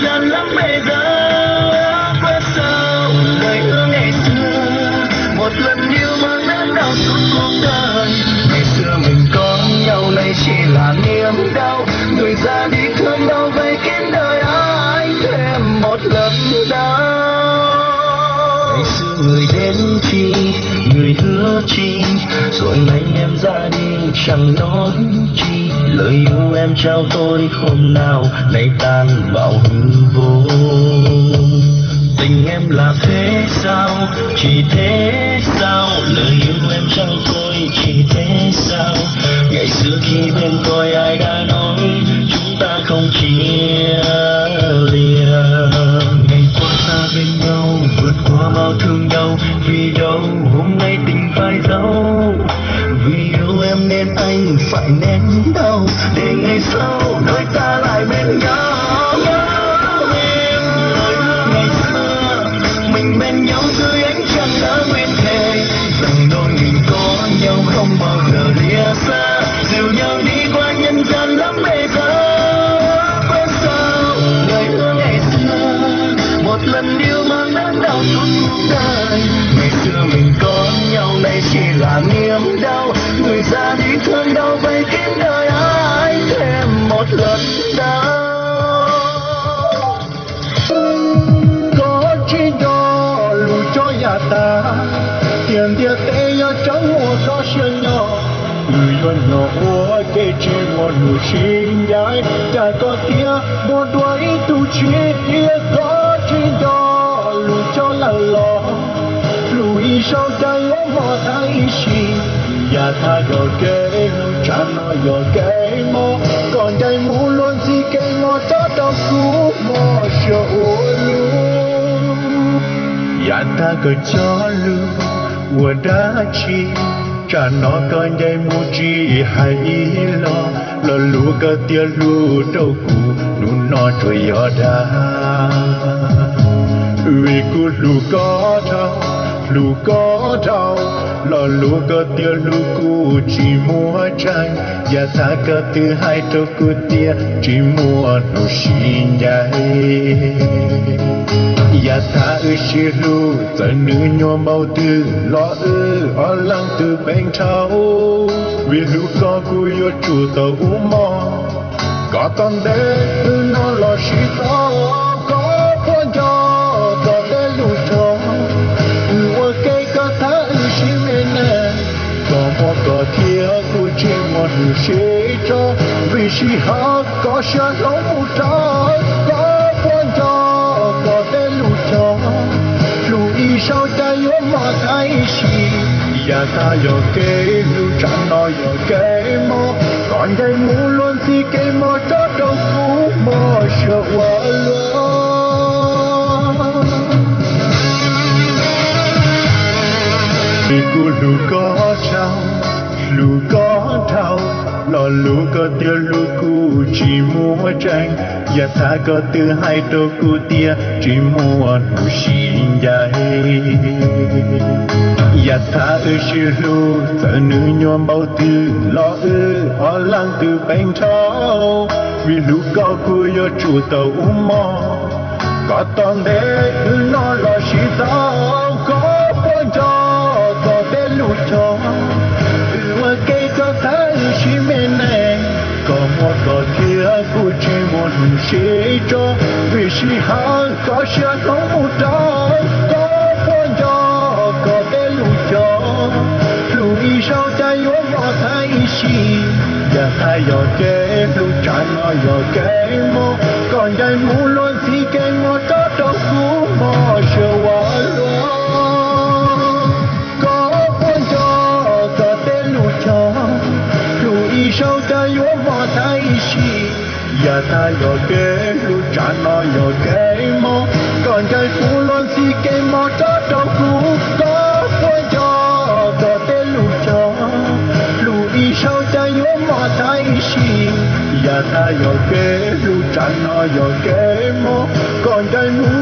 gian lắm bây giờ. Quên sao người ưa ngày xưa, một lần yêu mang đến đau suốt cuộc đời. Ngày xưa mình có nhau nay chỉ là niềm đau, người ra đi thương đau vây kín đời ai thêm một lần đau. Ngày xưa người đến chi, người hứa chi, rồi nay em ra đi chẳng nói chi. Lời yêu em trao tôi hôm nào nay tan vào hư vô. Tình em là thế sao, chỉ thế sao? Lời yêu em trao tôi chỉ thế sao? Ngày xưa khi bên tôi ai đã nói chúng ta không chia lìa. Ngày qua ta bên nhau vượt qua bao thương đau, vì đâu hôm nay tình phải giấu. Vì yêu em nên anh phải nén đau, để ngày sau đôi ta lại bên nhau. Ngày xưa mình bên nhau dưới ánh trăng đã nguyện thề, rằng đôi mình có nhau không bao giờ lìa xa, dìu nhau đi qua nhân gian lắm bây giờ. Quên sao người ưa ngày xưa, một lần yêu mang đến đau suốt cuộc đời. Ngày xưa mình có nhau nay chỉ là niềm đau, người ra đi thương đau vây kín đời ai thêm một lần đau. Có chi đó lùi cho nhà ta, tiền tiền tê yo trắng mùa gió sương nhỏ. Người yo nhỏ ua kê chi mùa nụ xin dài, đã có tia mùa đuổi tu chi. Có chi đó lùi cho là lo, lùi sau tay yo mò thay xì. Nhà ta yo kê cha nó yo kê mò, còn đây mu luôn gì kê ngó cho đâu cũ mò sợ luôn. Nhà ta cứ cho lưu ua đã chi, cha nó còn đây mu chi hay lo. Lo lu cơ tia lu đâu cũ nu nó trôi yo đã. Vì cũ lu có đau, lu có đau. Lo lu cơ tia lu cũ chỉ mua tranh, và ta cơ thứ hai trâu cũ tia chỉ mua nụ xin dài. Và ta xì lu giờ nữ nhôm bao tư lo ở lăng từ bên thâu. Vì lu có cũ yo chủ tàu mò, có con đế nó lo xì tao. Có con gió có đế lu trò, ua cây có thả xì mê nè. Có một có thia cũ chỉ một nụ xì cho, vì xì hát có xa nóng một trò. Có con gió có đế lu trò, lùi sau tay yo mà thay xì. Và ta yo kê lu chẳng nói yo kê mò, còn đây mu luôn thì kê mò cho đâu cũ mò sợ quá luôn. Vì cũ lu có trao, lu có thao. Lo lu có tia lu cũ chỉ mua tranh, và ta có thứ hai trâu cũ tia chỉ mua nụ xin dài. Và ta xì lu giờ nữ nhôm bao tư lo ở lăng từ bên thâu. Vì lu có cũ yo chủ tàu mò, có toàn đế nó lo xì tao. Có con gió có đế lu trò, ua cây có thả xì mê nè. Có một có kia cũ chỉ một nụ xì cho, vì xì hát có xa không một trò. Có con gió có đế lu trò, lùi sau tay yo mò thay xì. Và ta yo kê lu trả nó yo kê mò, còn đây mu luôn thì kê mò cho đâu cũ mò sợ quá luôn. Có con gió có đế lu trò, lùi sau tay yo mò thay xì. Và ta yo kê lu trả nó yo kê mò, còn đây mu luôn thì kê mò cho đâu cũ. Có con gió có đế lu trò, lùi sau tay yo mò thay xì. Và ta yo kê lu trả nó yo kê mò, còn đây mu